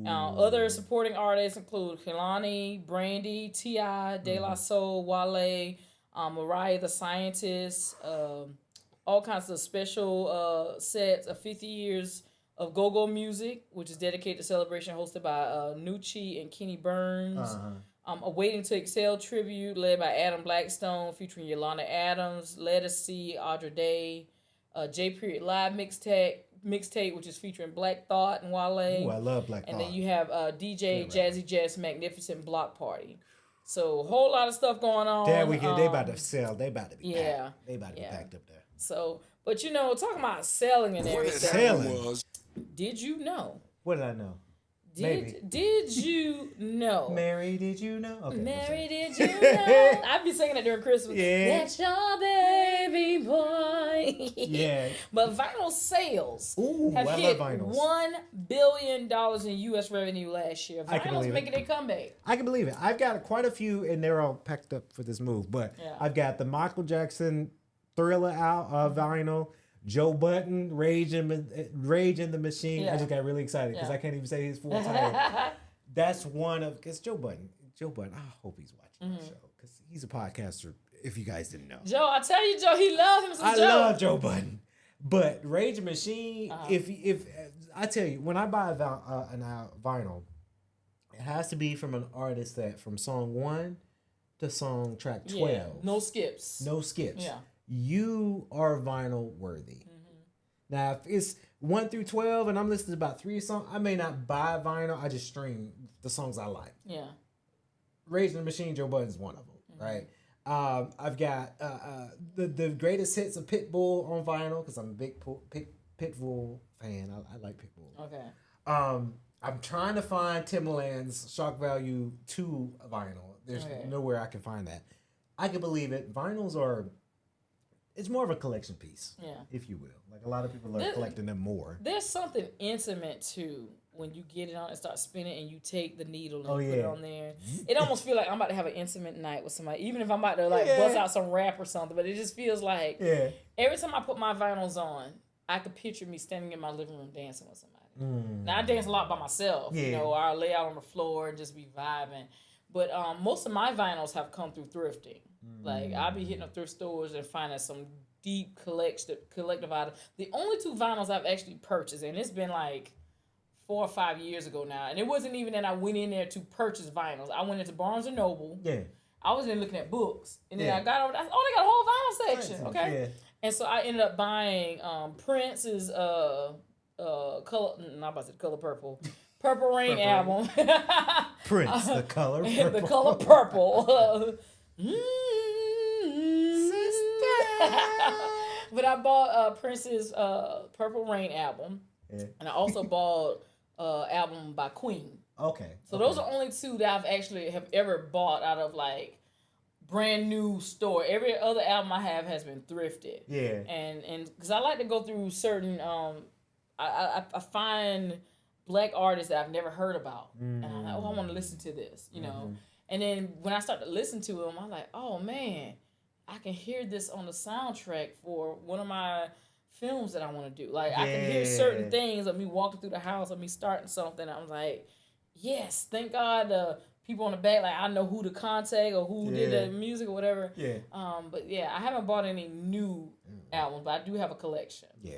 Other supporting artists include Kehlani, Brandy, T.I., De La Soul, Wale, Mariah the Scientist, all kinds of special sets of 50 years of go-go music, which is dedicated to celebration hosted by Nucci and Kenny Burns. A Waiting to Excel tribute led by Adam Blackstone featuring Yolanda Adams, Lettucey, Audra Day, J. Live mixtape, which is featuring Black Thought and Wale. Ooh, I love Black Thought. And then you have DJ Jazzy Jazz Magnificent Block Party. So a whole lot of stuff going on. That weekend, they about to sell. They about to be packed. They about to be packed up there. So, but talking about selling and everything. Selling. Did you know? What did I know? Did you know? Mary, did you know? Okay, Mary, did you know? I'd be singing it during Christmas. Yeah. That's your baby boy. Yeah. But vinyl sales have hit $1 billion in U.S. revenue last year. Vinyl's making a comeback. I can believe it. I've got quite a few, and they're all packed up for this move. But I've got the Michael Jackson Thriller out vinyl. Joe Budden, Rage in the Machine. Yeah. I just got really excited because I can't even say his full title. That's one of, because Joe Budden, I hope he's watching the show because he's a podcaster, if you guys didn't know. Joe, I tell you, Joe, he loves him some Joe. I love Joe Budden. But Rage Machine, if I tell you, when I buy an vinyl, it has to be from an artist that from song 1 to song track 12. Yeah, no skips. Yeah. You are vinyl worthy. Now, if it's 1 through 12 and I'm listening to about 3 songs, I may not buy vinyl. I just stream the songs I like. Yeah. Rage the Machine, Joe Budden's one of them, right? I've got the greatest hits of Pitbull on vinyl because I'm a big Pitbull fan. I like Pitbull. Okay. I'm trying to find Timbaland's Shock Value 2 vinyl. There's nowhere I can find that. I can believe it. Vinyls are... It's more of a collection piece, if you will. Like a lot of people are collecting them more. There's something intimate too when you get it on and start spinning and you take the needle and you put it on there. It almost feels like I'm about to have an intimate night with somebody, even if I'm about to bust out some rap or something. But it just feels like every time I put my vinyls on, I could picture me standing in my living room dancing with somebody. Now I dance a lot by myself. I'll lay out on the floor and just be vibing. But most of my vinyls have come through thrifting. Like, I'll be hitting up thrift stores and finding some deep collective items. The only 2 vinyls I've actually purchased, and it's been like 4 or 5 years ago now, and it wasn't even that I went in there to purchase vinyls. I went into Barnes & Noble. Yeah. I was in looking at books. And then I got over there. They got a whole vinyl section. Okay. Yeah. And so I ended up buying Prince's Color Purple. Purple Rain album. Prince, the color purple. The color purple. But I bought Prince's Purple Rain album. Yeah. And I also bought album by Queen. Okay. So those are only 2 that I've actually have ever bought out of like brand new store. Every other album I have has been thrifted. Yeah. And because I like to go through certain I find Black artists that I've never heard about. And I'm like, I want to listen to this, you know. And then when I start to listen to them, I'm like, oh man, I can hear this on the soundtrack for one of my films that I want to do. Like I can hear certain things of me walking through the house, of me starting something. I'm like, Yes, thank God. People on the back, like I know who to contact or who did the music or whatever. Yeah. But yeah, I haven't bought any new albums, but I do have a collection. Yeah.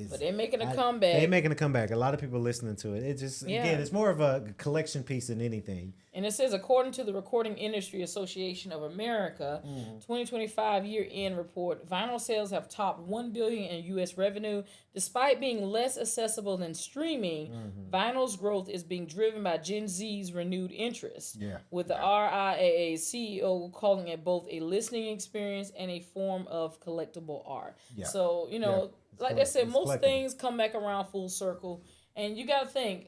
But they're making a comeback. They're making a comeback. A lot of people listening to it. It just again, it's more of a collection piece than anything. And it says, according to the Recording Industry Association of America, 2025 year-end report, vinyl sales have topped $1 billion in U.S. revenue. Despite being less accessible than streaming, vinyl's growth is being driven by Gen Z's renewed interest, with the RIAA CEO calling it both a listening experience and a form of collectible art. So, you know, like they said, most things come back around full circle. And you got to think,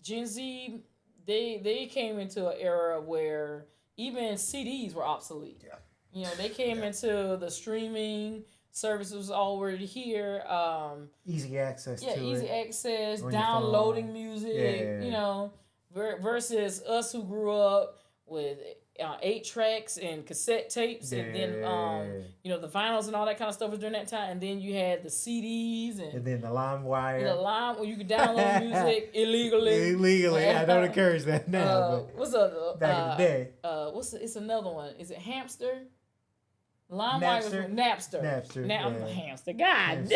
Gen Z... They came into an era where even CDs were obsolete. Yeah. You know, they came into the streaming services already here. Easy access to easy it. access, downloading music, you know, versus us who grew up with 8 tracks and cassette tapes and then you know, the vinyls and all that kind of stuff was during that time, and then you had the CDs and then the LimeWire. The Lime where you could download music illegally. I don't encourage that now. What's back in the day? It's another one. Is it Hamster? LimeWire Napster. I'm a hamster. God.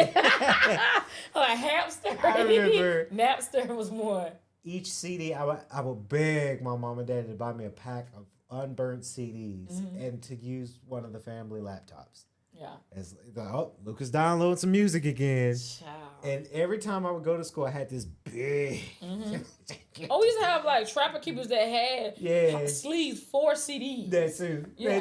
Hamster. I remember Napster was one. Each CD, I would beg my mom and dad to buy me a pack of unburnt CDs and to use one of the family laptops. Yeah. It's like, Lucas downloading some music again. Child. And every time I would go to school, I had this big. We used to have like trapper keepers that had sleeves for CDs. That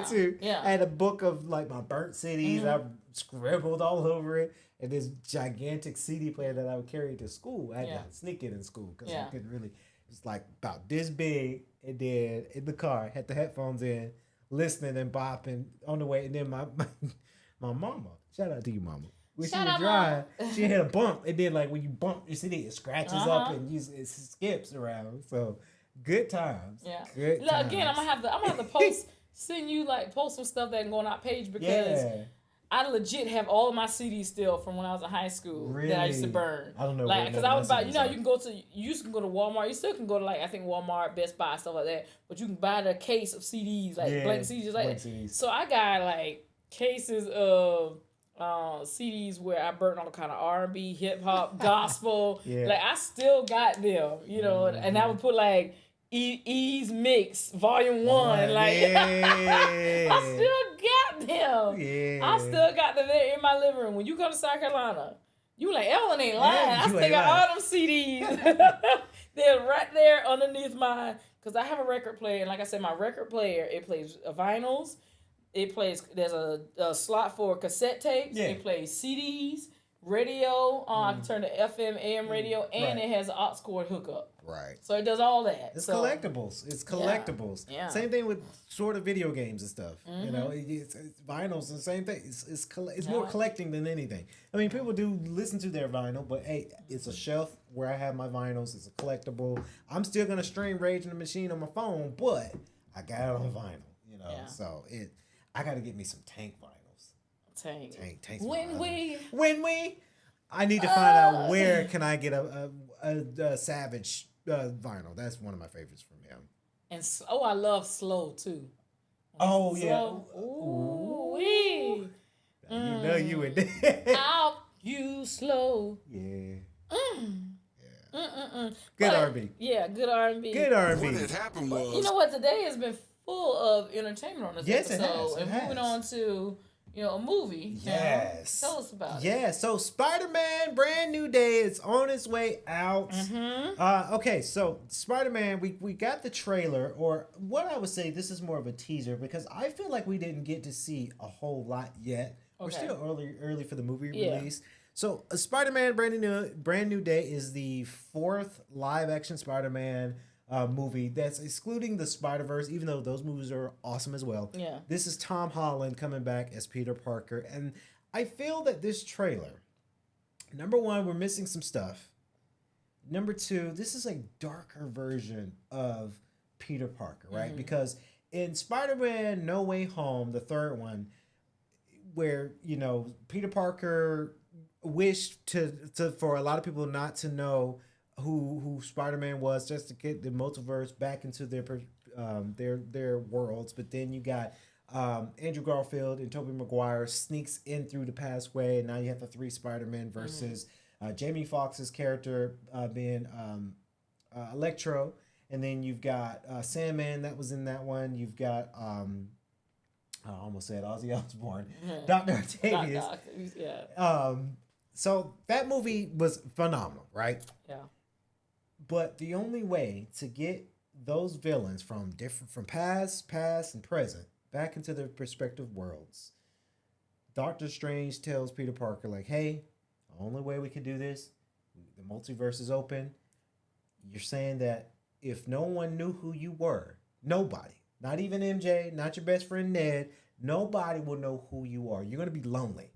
too. Yeah. I had a book of like my burnt CDs. I scribbled all over it. And this gigantic CD player that I would carry to school. I had to sneak it in school because I couldn't really. It's like about this big, and then in the car, had the headphones in, listening and bopping on the way. And then my mama, shout out to you, mama. When she would drive, she hit a bump, and then like when you bump your CD, it scratches up and it skips around. So good times. Yeah. Good times. Again, I'm gonna have to post some stuff that can go on our page because. I legit have all of my CDs still from when I was in high school that I used to burn. I don't know. Like, because I was about, you can go to Walmart. You still can go to I think Walmart, Best Buy, stuff like that. But you can buy the case of CDs, blank CDs, like that. CDs. So I got cases of CDs where I burnt all kind of R&B, hip hop, gospel. I still got them, and I would put E's Mix Volume 1. I still got them. Yeah. I still got them there in my living room. When you come to South Carolina, you like, Evelyn ain't lying. I still got all them CDs. They're right there underneath because I have a record player. And like I said, my record player, it plays vinyls. There's a slot for cassette tapes. Yeah. It plays CDs, radio. I can turn to FM, AM radio, and it has an aux cord hookup. Right. So it does all that. It's collectibles. It's collectibles. Yeah. Same thing with sort of video games and stuff. It's vinyls and the same thing. It's more collecting than anything. I mean, people do listen to their vinyl, but hey, it's a shelf where I have my vinyls. It's a collectible. I'm still gonna stream Rage in the Machine on my phone, but I got it on vinyl. So I got to get me some Tank vinyls. Tank. When we. I need to find out where can I get a Savage vinyl. That's one of my favorites from him. And I love Slow too. Oh Slow. Yeah. Ooh. You know you would. Out you slow. Yeah. Good R&B. Yeah, good R&B. Good R&B. What had happened was. You know what? Today has been full of entertainment on this episode. It has. Moving on to. A movie. Yes. Tell us about it. Yeah, so Spider-Man Brand New Day is on its way out. Okay, so Spider-Man, we got the trailer, or what I would say, this is more of a teaser, because I feel like we didn't get to see a whole lot yet. Okay. We're still early for the movie release. So Spider-Man Brand New Day is the 4th live-action Spider-Man movie that's excluding the Spider-Verse, even though those movies are awesome as well. Yeah. This is Tom Holland coming back as Peter Parker. And I feel that this trailer, number one, we're missing some stuff. Number two, this is a darker version of Peter Parker, right? Because in Spider-Man No Way Home, the 3rd one, where, Peter Parker wished for a lot of people not to know who Spider-Man was, just to get the multiverse back into their worlds. But then you got Andrew Garfield and Tobey Maguire sneaks in through the passway, and now you have the 3 Spider-Men versus Jamie Foxx's character being Electro, and then you've got Sandman that was in that one. You've got I almost said Ozzy Osbourne, Dr. Octavius. So that movie was phenomenal, right? Yeah. But the only way to get those villains from past, and present back into their respective worlds, Doctor Strange tells Peter Parker, like, hey, the only way we can do this, the multiverse is open. You're saying that if no one knew who you were, nobody, not even MJ, not your best friend Ned, nobody will know who you are. You're going to be lonely.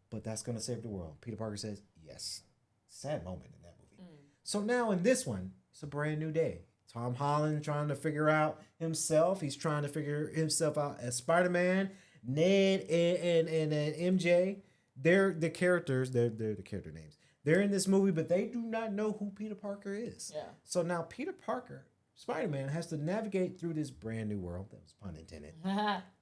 But that's going to save the world. Peter Parker says, yes. Sad moment in that movie. So now in this one, it's a brand new day. Tom Holland trying to figure out himself. He's trying to figure himself out as Spider-Man. Ned and MJ, they're the characters. They're the character names. They're in this movie, but they do not know who Peter Parker is. Yeah. So now Peter Parker, Spider-Man, has to navigate through this brand new world. That was pun intended.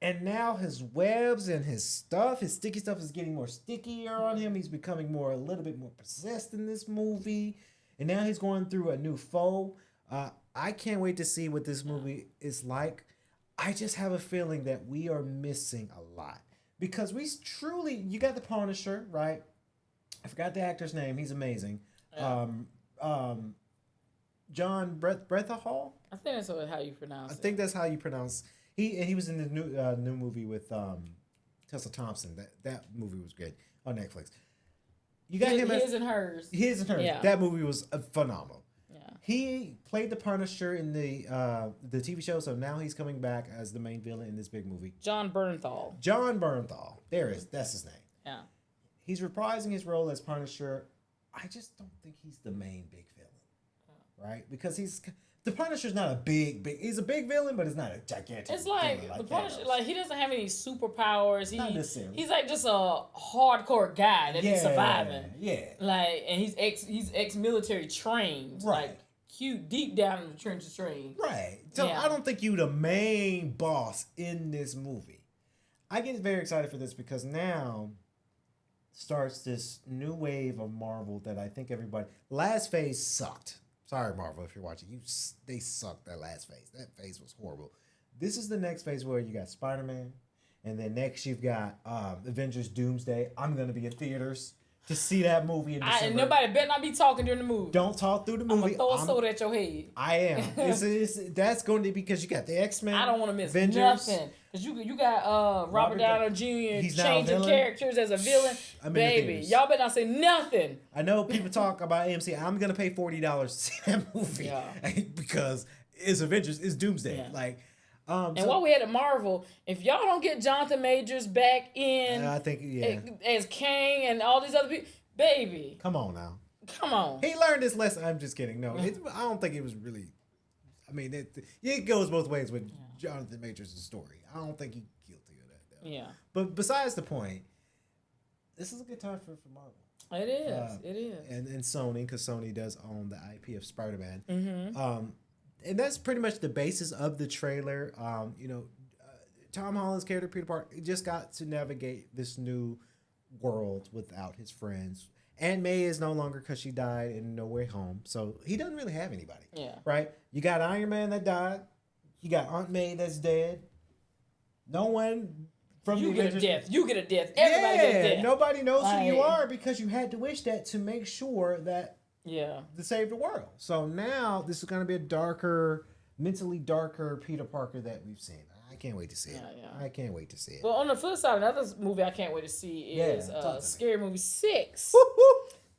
And now his webs and his sticky stuff is getting more stickier on him. He's becoming a little bit more possessed in this movie. And now he's going through a new foe. I can't wait to see what this movie is like. I just have a feeling that we are missing a lot. Because you got the Punisher, right? I forgot the actor's name. He's amazing. Yeah. John Brethahall? I think that's how you pronounce it. I think that's how you pronounce. He was in the new movie with Tessa Thompson. That movie was good on Netflix. You got him. His and Hers. His and Hers. Yeah. That movie was phenomenal. Yeah. He played the Punisher in the TV show, so now he's coming back as the main villain in this big movie. John Bernthal. That's his name. Yeah. He's reprising his role as Punisher. I just don't think he's the main big villain, right? Because the Punisher's not a big. He's a big villain, but it's not a gigantic. It's like the Punisher. Like, he doesn't have any superpowers. Not necessarily. He's like just a hardcore guy that is surviving. Yeah. Like, and he's ex-military trained. Right. Like, cute, deep down in the trenches trained. Right. So I don't think you the main boss in this movie. I get very excited for this because now starts this new wave of Marvel that I think everybody. Last phase sucked. Sorry, Marvel, if you're watching. They sucked that last phase. That phase was horrible. This is the next phase where you got Spider-Man, and then next you've got Avengers Doomsday. I'm going to be in theaters to see that movie in December. And nobody better not be talking during the movie. Don't talk through the movie. I'm going to throw a soda at your head. I am. That's going to be because you got the X-Men. I don't want to miss Avengers. nothing. Because you got Robert Downey Jr. changing characters as a villain. Baby, y'all better not say nothing. I know people talk about AMC. I'm going to pay $40 to see that movie. Yeah. Because it's Avengers. It's Doomsday. Yeah. Like, and while we had at Marvel, if y'all don't get Jonathan Majors back in I think, as Kang and all these other people, baby. Come on now. Come on. He learned his lesson. I'm just kidding. No, I don't think it was really. I mean, it goes both ways with Jonathan Majors' story. I don't think he's guilty of that, though. Yeah. But besides the point, this is a good time for Marvel. It is. It is. And Sony, because Sony does own the IP of Spider-Man. Mm-hmm. And that's pretty much the basis of the trailer. Tom Holland's character, Peter Parker, just got to navigate this new world without his friends. Aunt May is no longer because she died in No Way Home. So he doesn't really have anybody. Yeah. Right? You got Iron Man that died. You got Aunt May that's dead. No one from you the get Avengers. a death. You get a death. Everybody gets a death. Nobody knows who you are because you had to wish that to make sure that to save the world. So now this is going to be a mentally darker Peter Parker that we've seen. I can't wait to see it. I can't wait to see it. Well, on the flip side, another movie I can't wait to see is Scary Movie 6.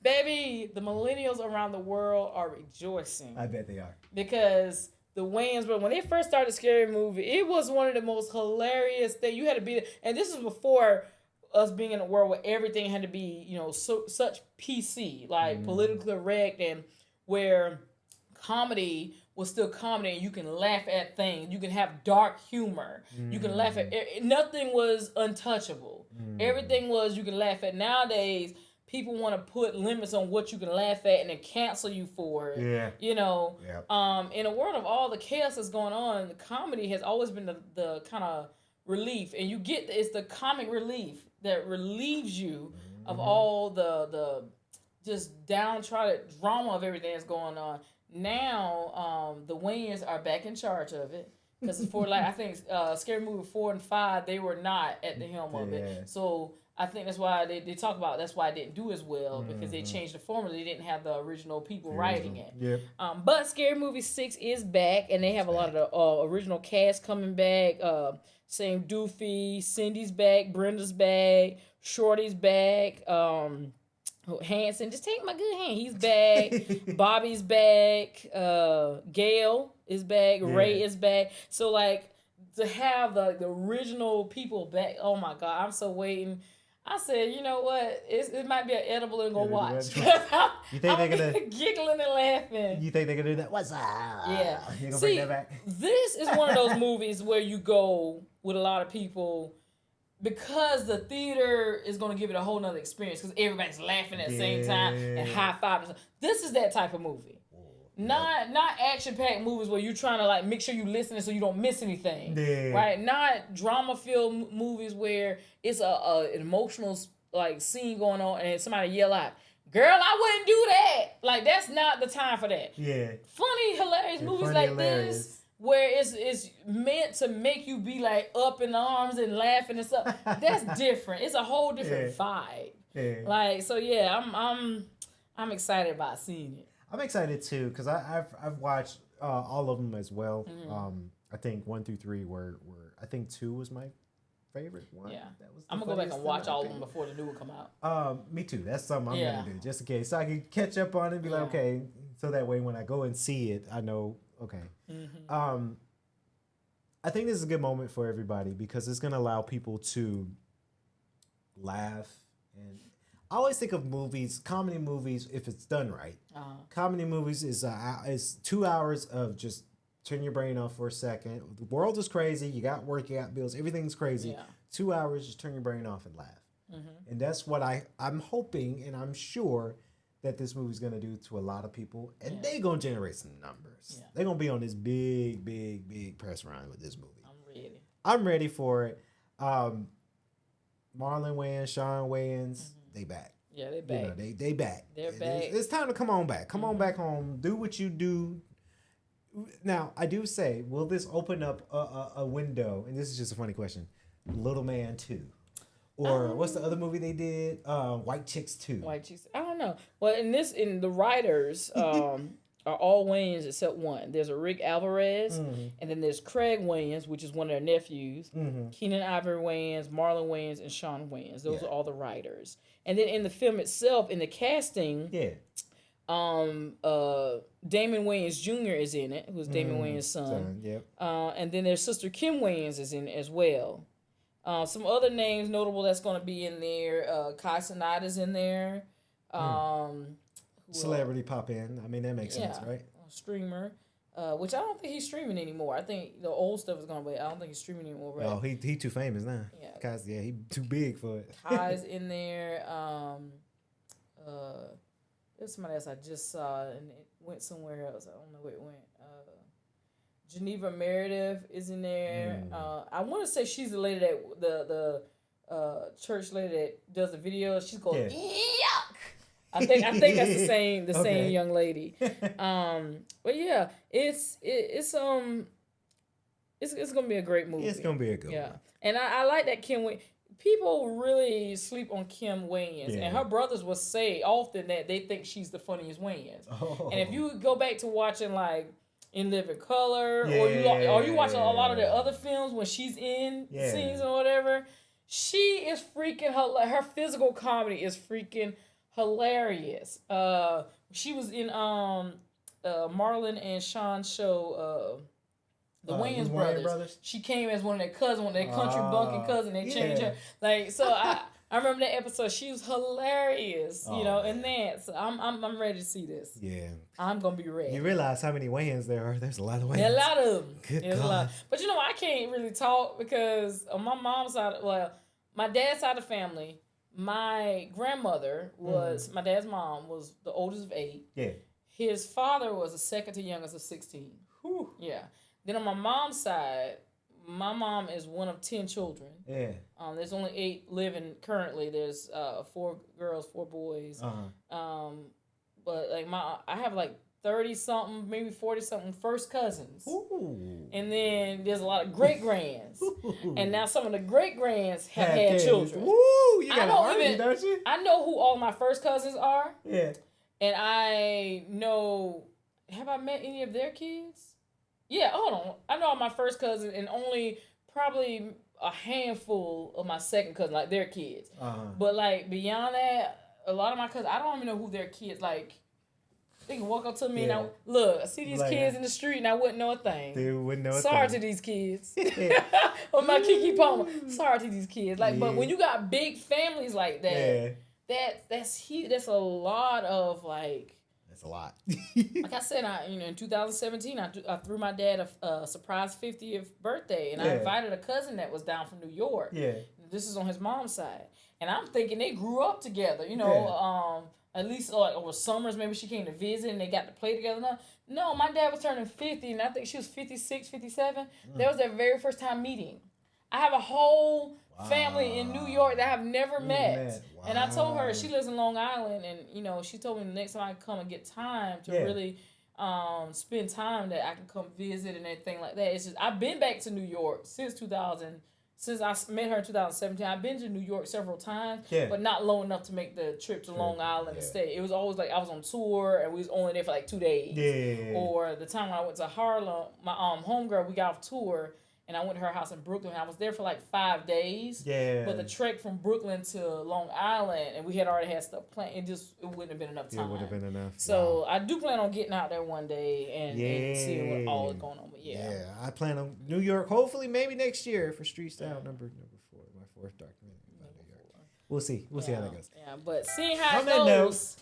Baby, the millennials around the world are rejoicing. I bet they are. Because the Wayans, but when they first started Scary Movie, it was one of the most hilarious things. You had to be there. And this is before us being in a world where everything had to be, such PC, like politically correct, and where comedy was still comedy and you can laugh at things. You can have dark humor. You can laugh at... Nothing was untouchable. Everything was you can laugh at. Nowadays, people want to put limits on what you can laugh at and then cancel you for it. Yeah. You know, Yep. in a world of all the chaos that's going on, the comedy has always been the kind of relief, and it's the comic relief that relieves you of all the just downtrodden drama of everything that's going on. Now, the Wayans are back in charge of it. Because for I think Scary Movie 4 and 5, they were not at the helm of it. So I think that's why they talk about that's why it didn't do as well, because they changed the formula. They didn't have the original people writing it. Yep. But Scary Movie 6 is back, and they have a lot of the original cast coming back. Same Doofy, Cindy's back, Brenda's back, Shorty's back. Hanson, just take my good hand. He's back. Bobby's back. Gail is back. Yeah. Ray is back. So like to have the original people back. Oh my God, I'm so waiting. I said, you know what? It might be an edible and go watch. You think they're gonna giggling and laughing? You think they're gonna do that? What's up? Yeah. You gonna bring that back? This is one of those movies where you go with a lot of people. Because the theater is going to give it a whole nother experience because everybody's laughing at the same time and high-fiving. This is that type of movie. Not action-packed movies where you're trying to like make sure you listening so you don't miss anything. Yeah. Right? Not drama-filled movies where it's an emotional like scene going on and somebody yell out, "Girl, I wouldn't do that." Like that's not the time for that. Yeah. Funny, hilarious movies like this. Where it's meant to make you be like up in arms and laughing and stuff. That's different. It's a whole different vibe. Yeah. Like so, yeah. I'm excited about seeing it. I'm excited too because I've watched all of them as well. Mm-hmm. I think 1 through 3 were I think 2 was my favorite one. Yeah. I'm gonna go back and watch all of them before the new one come out. Me too. That's something I'm gonna do just in case so I can catch up on it and be like, okay, so that way when I go and see it, I know. Okay. Mm-hmm. I think this is a good moment for everybody because it's going to allow people to laugh. And I always think of movies, comedy movies, if it's done right. Comedy movies is 2 hours of just turn your brain off for a second. The world is crazy. You got work, you got bills. Everything's crazy. Yeah. 2 hours, just turn your brain off and laugh. Mm-hmm. And that's what I'm hoping and I'm sure that this movie's going to do to a lot of people, and they're going to generate some numbers. Yeah. They're going to be on this big press run with this movie. I'm ready for it. Marlon Wayans, Sean Wayans, they back. Yeah, they back. You know, they back. They're back. It's time to come on back. Come on back home. Do what you do. Now, I do say, will this open up a window? And this is just a funny question. Little Man 2. Or what's the other movie they did? White Chicks 2. White Chicks. I don't know. Well, in the writers are all Wayans except one. There's a Rick Alvarez, and then there's Craig Wayans, which is one of their nephews. Keenan Ivory Wayans, Marlon Wayans, and Sean Wayans. Those are all the writers. And then in the film itself, in the casting, Damon Wayans Jr. is in it, who's Damon Wayans' son. And then their sister Kim Wayans is in it as well. Some other names notable that's going to be in there. Cussing is in there. Celebrity pop in. I mean, that makes sense, right? Streamer. Which I don't think he's streaming anymore. I think the old stuff is going to be. I don't think he's streaming anymore, right? Oh, he too famous now. Yeah. He too big for it. Kai's in there. There's somebody else I just saw, and it went somewhere else. I don't know where it went. Geneva Meredith is in there. I want to say she's the lady that the church lady that does the video. She's going yuck. I think that's the same young lady. But yeah, it's gonna be a great movie. It's gonna be a good one. And I like that Kim Wayans. People really sleep on Kim Wayans, and her brothers will say often that they think she's the funniest Wayans. And if you go back to watching like In Living Color, or you watch a lot of the other films when she's in scenes or whatever, she is freaking her physical comedy is freaking hilarious. She was in Marlon and Sean's show, the Wayans brothers. She came as one of their cousins, one of their country bunking cousins. They changed her. Like so, I remember that episode. She was hilarious, you know, in that. So I'm ready to see this. Yeah, I'm gonna be ready. You realize how many Wayans there are? There's a lot of Wayans. There's a lot of them. There's a lot. But you know, I can't really talk because on my mom's side, my dad's side of the family, my grandmother was, my dad's mom was the oldest of 8. Yeah. His father was the second to youngest of 16. Whew. Yeah. Then on my mom's side, my mom is one of 10 children. Yeah. There's only 8 living currently. There's 4 girls, 4 boys. But like I have like 30-something, maybe 40-something first cousins. Ooh. And then there's a lot of great-grands. And now some of the great-grands have had children. Woo! You got an army, don't you? I know who all my first cousins are. Yeah. And I know... Have I met any of their kids? Yeah, hold on. I know all my first cousins and only probably a handful of my second cousin, like their kids. But like beyond that, a lot of my cousins, I don't even know who their kids, like... They can walk up to me and I see these kids in the street and I wouldn't know a thing. They wouldn't know a thing. Sorry to these kids. Or my Kiki Palmer. Sorry to these kids. Like, but when you got big families like that, that's a lot of like. That's a lot. Like I said, in 2017, I threw my dad a surprise 50th birthday, and I invited a cousin that was down from New York. Yeah. This is on his mom's side, and I'm thinking they grew up together. At least like over summers, maybe she came to visit and they got to play together. No, my dad was turning 50 and I think she was 56, 57. That was their very first time meeting. I have a whole family in New York that I've never met. Wow. And I told her, she lives in Long Island, and she told me the next time I come and get time to really spend time that I can come visit and everything like that. It's just, I've been back to New York since 2000. Since I met her in 2017, I've been to New York several times, but not long enough to make the trip to Long Island and stay. It was always like I was on tour and we was only there for like 2 days. Yeah. Or the time when I went to Harlem, my homegirl, we got off tour and I went to her house in Brooklyn. I was there for like 5 days. Yeah. But the trek from Brooklyn to Long Island, and we had already had stuff planned. It wouldn't have been enough time. It would have been enough. So I do plan on getting out there one day and seeing what all is going on. But I plan on New York. Hopefully, maybe next year for Street Style number 4, my 4th documentary about New York. We'll see. We'll see how that goes. Yeah, but seeing how it goes,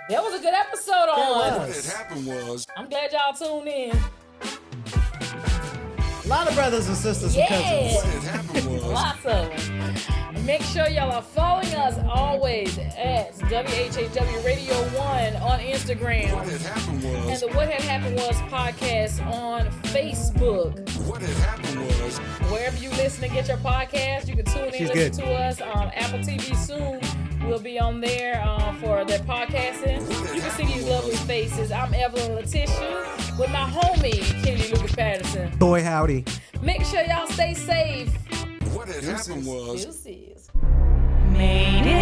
that was a good episode on. What had happened was, I'm glad y'all tuned in. A lot of brothers and sisters and cousins. What had happened was, lots of them. Make sure y'all are following us always at WHHW Radio 1 on Instagram. What had happened was, and the What Had Happened Was podcast on Facebook. What had happened was, wherever you listen and get your podcast, you can tune in, listen to us. Apple TV soon. We'll be on there for their podcasting. You can see these lovely faces. I'm Evelyn Letitia with my homie, Kenny Lucas Patterson. Boy, howdy. Make sure y'all stay safe. What had happened was, Deuces. Made it.